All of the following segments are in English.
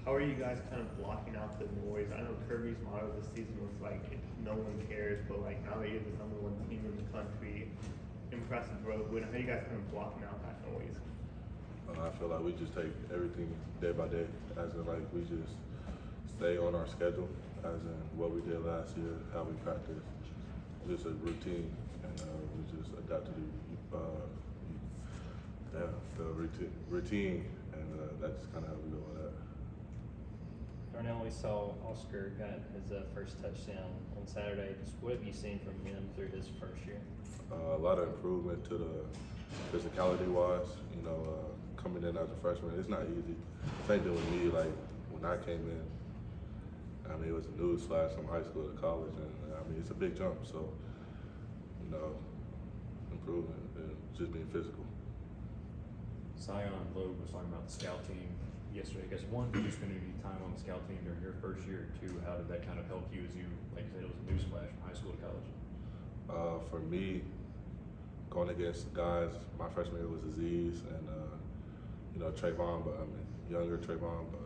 How are you guys kind of blocking out the noise? I know Kirby's motto this season was like, no one cares, but like now that you're the #1 team in the country, impressive road win. How are you guys kind of blocking out that noise? I feel like we just take everything day by day, as in like we just stay on our schedule, as in what we did last year, how we practice, just a routine, and we just adapt to the routine, and that's kind of how we go with that. Darnell, we saw Oscar got his first touchdown on Saturday. Just what have you seen from him through his first year? A lot of improvement to the physicality-wise. You know, coming in as a freshman, it's not easy. Same thing with me. Like when I came in, I mean, it was a news flash from high school to college, and I mean, it's a big jump. So, you know, improvement and just being physical. Zion Loeb was talking about the scout team yesterday. I guess one, did you spend any time on the scout team during your first year? Two, how did that kind of help you as you, like you said, it was a newsflash from high school to college? For me, going against guys, my freshman year was Aziz and you know, Trayvon, but I mean younger Trayvon, but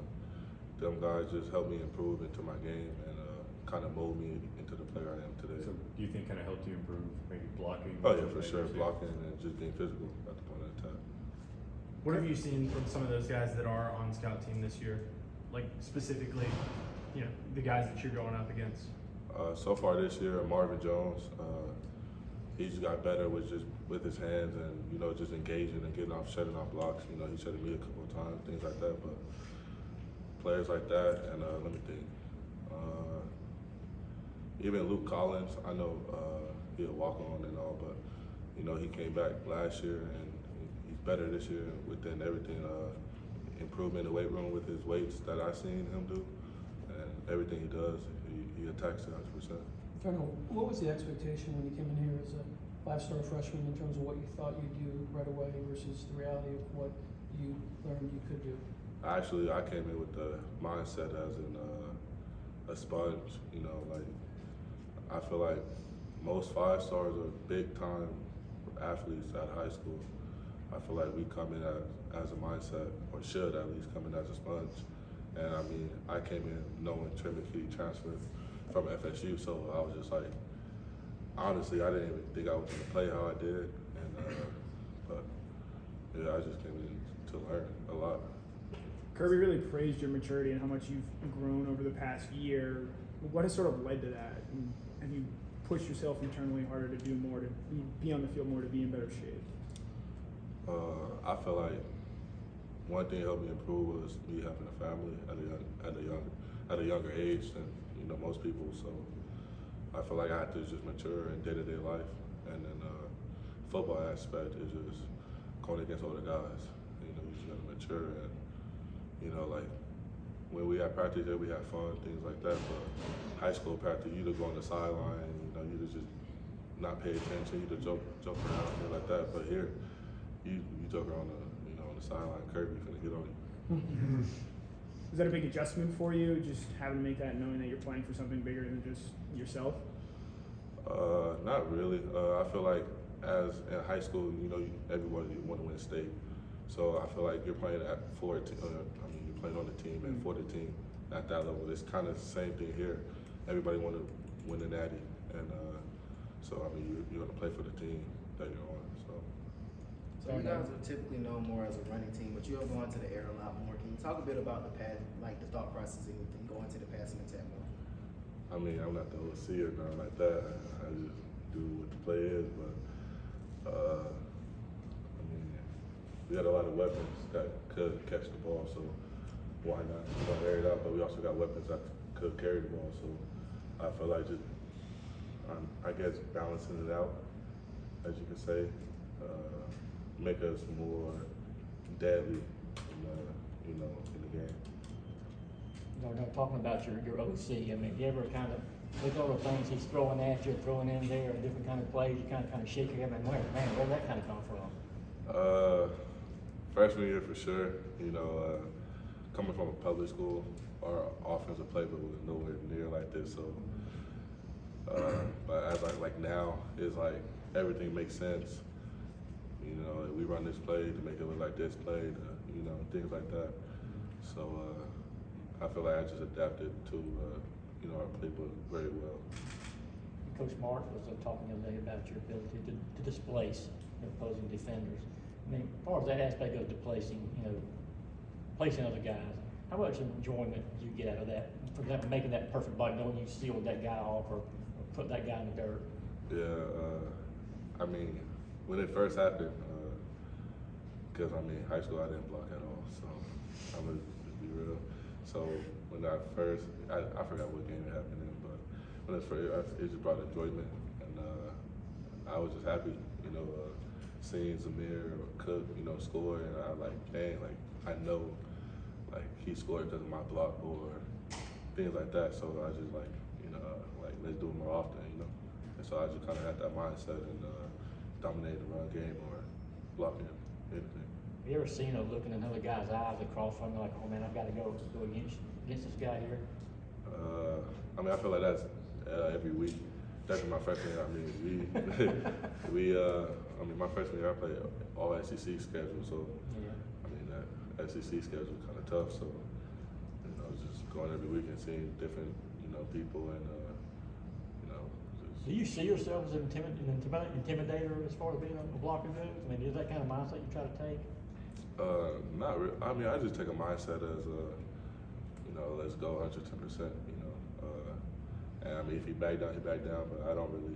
them guys just helped me improve into my game and kind of mold me into the player I am today. So do you think kind of helped you improve maybe blocking? Oh yeah, for sure, blocking and just being physical at the point of attack. What have you seen from some of those guys that are on the scout team this year? Like specifically, you know, the guys that you're going up against? So far this year, Marvin Jones, he's got better with his hands and, you know, just engaging and getting off, shutting off blocks. You know, he shutted me a couple of times, things like that. But players like that, and let me think. Even Luke Collins, I know he'll walk on and all, but you know, he came back last year and he's better this year within everything. Improvement in the weight room with his weights that I've seen him do, and everything he does, he attacks it 100%. Darnell, what was the expectation when you came in here as a five-star freshman in terms of what you thought you'd do right away versus the reality of what you learned you could do? Actually, I came in with the mindset as in a sponge. You know, like I feel like most 5 stars are big-time athletes at high school. I feel like we come in as a mindset, or should at least come in as a sponge. And I mean, I came in knowing Trey McKee transferred from FSU, so I was just like, honestly, I didn't even think I was going to play how I did. And but yeah, I just came in to learn a lot. Kirby really praised your maturity and how much you've grown over the past year. What has sort of led to that? And have you pushed yourself internally harder to do more, to be on the field more, to be in better shape? I feel like one thing that helped me improve was me having a family at a younger age than, you know, most people. So I feel like I had to just mature in day-to-day life, and then football aspect is just going against older guys. You know, you just gotta mature, and you know, like when we had practice there, we had fun, things like that. But high school practice, you just go on the sideline, you know, you just not pay attention, you just jump around, things like that. But here, you joke around on the sideline, Kirby finna get on you. Is that a big adjustment for you, just having to make that, knowing that you're playing for something bigger than just yourself? Not really. I feel like as in high school, you know, everybody want to win state. So I feel like you're playing you're playing on the team and for the team at that level. It's kind of the same thing here. Everybody want to win the natty, and so I mean, you're going to play for the team that you're on. So you guys are typically known more as a running team, but you're going to the air a lot more. Can you talk a bit about the pass, like the thought process and going to the passing attack more? I mean, I'm not the OC or nothing like that. I just do what the play is, but I mean, we got a lot of weapons that could catch the ball, so why not? We're gonna air it out, but we also got weapons that could carry the ball, so I feel like just, I guess, balancing it out, as you could say, make us more deadly in the game. You know, talking about your OC, I mean, you ever kind of look over things he's throwing at you, throwing in there, different kind of plays, you kind of shake your head and where did that kind of come from? Freshman year for sure. You know, coming from a public school, our offensive playbook was nowhere near like this. So, but as like now, it's like everything makes sense. You know, we run this play to make it look like this play, you know, things like that. So, I feel like I just adapted to our playbook very well. Coach Mark was talking the other day about your ability to displace your opposing defenders. I mean, as far as that aspect of displacing, placing other guys, how much enjoyment do you get out of that? For example, making that perfect body, knowing you sealed that guy off or put that guy in the dirt. Yeah, I mean, when it first happened, because high school I didn't block at all, so I'm gonna just be real. So when I forgot what game it happened in, but when it first, it just brought enjoyment, and I was just happy, seeing Zamir or Cook, score, and I I know, he scored because of my block or things like that. So I just let's do it more often, And so I just kind of had that mindset and dominate the run game or blocking anything. Have you ever seen a look in another guy's eyes across from you, like, oh man, I've got to go against this guy here? I feel like that's every week. That's my freshman year. My freshman year I played all SEC schedule, so Yeah. that SEC schedule is kind of tough. So just going every week and seeing different people and Do you see yourself as an intimidator as far as being a blocker goes? I mean, is that kind of mindset you try to take? Not really. I just take a mindset as let's go 110%. And if he back down, he back down. But I don't really.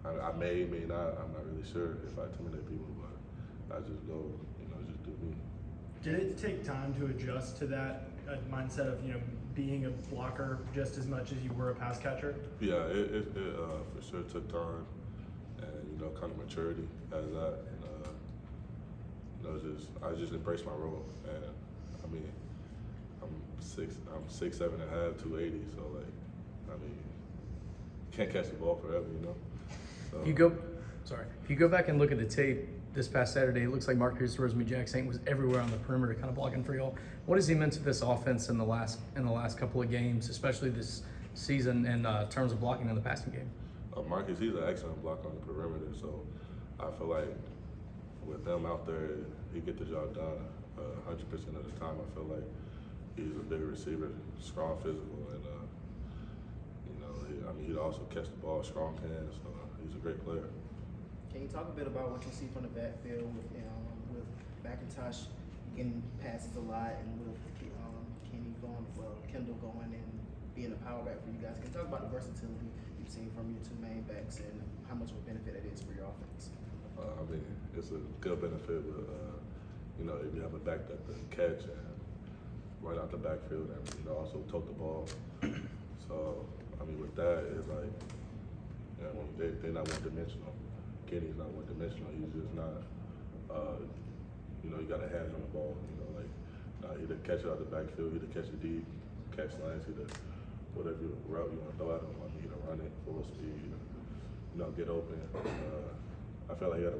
I may not. I'm not really sure if I intimidate people, but I just go, just do me. Did it take time to adjust to that mindset of being a blocker just as much as you were a pass catcher? Yeah, it for sure took time, and kind of maturity as that, and I just embraced my role, and I'm 6'7.5", 280, so can't catch the ball forever, So, If you go back and look at the tape this past Saturday, it looks like Marcus Rosemary-Jackson was everywhere on the perimeter, kind of blocking for y'all. What has he meant to this offense in the last couple of games, especially this season, in terms of blocking in the passing game? Marcus, he's an excellent blocker on the perimeter, so I feel like with them out there, he get the job done 100% of the time. I feel like he's a big receiver, strong physical, and he'd also catch the ball, strong hands. So he's a great player. Can you talk a bit about what you see from the backfield with McIntosh getting passes a lot, and with Kendall going and being a power back for you guys? Can you talk about the versatility you've seen from your two main backs and how much of a benefit it is for your offense? It's a good benefit, but if you have a back that can catch and right out the backfield and also tote the ball. So with that, it's like they're not one dimensional. Kenny's not one dimensional. He's just not. You got a hand on the ball. Either catch it out the backfield, either catch it deep, catch lines, either whatever route you want to throw at him. Either run it full speed, get open. I felt like he had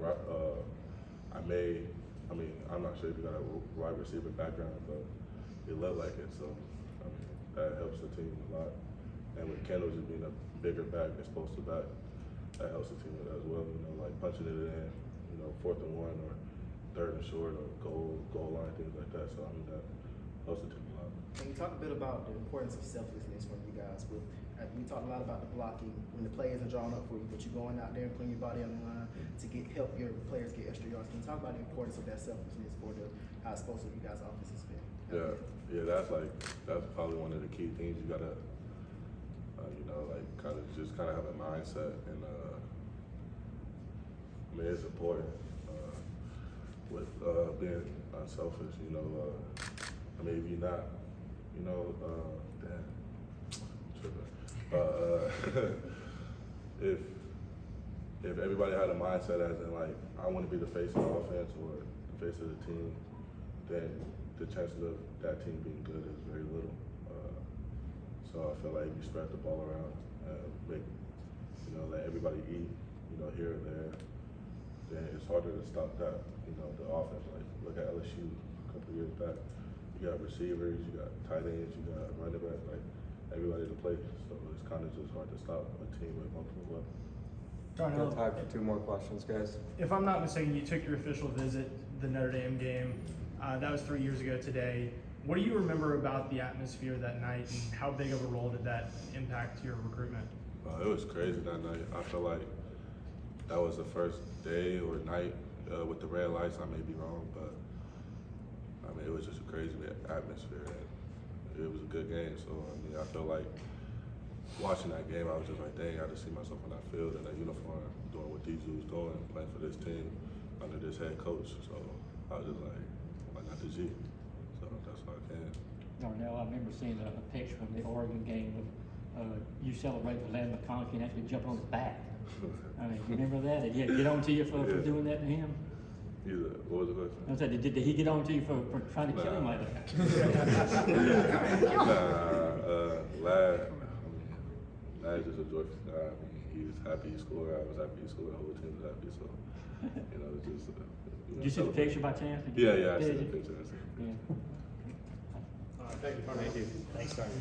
I'm not sure if he got a wide receiver background, but he looked like it. So that helps the team a lot. And with Kendall just being a bigger back as opposed to back, that helps the team as well. Punching it in, 4th and 1 or 3rd and short or goal line, things like that. So that helps the team a lot. Can you talk a bit about the importance of selflessness from you guys? We talked a lot about the blocking when the play isn't drawn up for you, but you're going out there and putting your body on the line to help your players get extra yards. Can you talk about the importance of that selflessness for how explosive you guys' offense has been? Yeah, that's probably one of the key things you gotta, kind of have a mindset, and it's important with being unselfish. If you're not, damn, tripping. If everybody had a mindset as in I want to be the face of the offense or the face of the team, then the chances of that team being good is very little. So I feel like if you spread the ball around, make let everybody eat, here and there, then it's harder to stop that. The offense. Look at LSU a couple years back. You got receivers, you got tight ends, you got running back, everybody to play. So it's kind of just hard to stop a team with multiple weapons. Got time for 2 more questions, guys. If I'm not mistaken, you took your official visit the Notre Dame game. That was 3 years ago today. What do you remember about the atmosphere that night, and how big of a role did that impact your recruitment? It was crazy that night. I feel like that was the first day or night with the red lights. I may be wrong, but I mean, it was just a crazy atmosphere. And it was a good game. So I mean, I feel like watching that game, I was just like, dang, I just see myself on that field in that uniform, doing what these dudes doing, playing for this team under this head coach. So I was just like, why not the G? So that's why I can. Darnell, I remember seeing a picture from the Oregon game of you celebrating with Larry McConkey and actually jumping on his back. I mean, you remember that? Did he get on to you for doing that to him? What was the question? I said, did he get on to you for trying to kill him like that? Lad just a joyful guy. I mean, he was happy he scored. I was happy he scored. The whole team was happy. So, you know, it's just. Did you see the picture by chance? Yeah, I see the picture. Yeah. Thank you. Thanks, Darnell.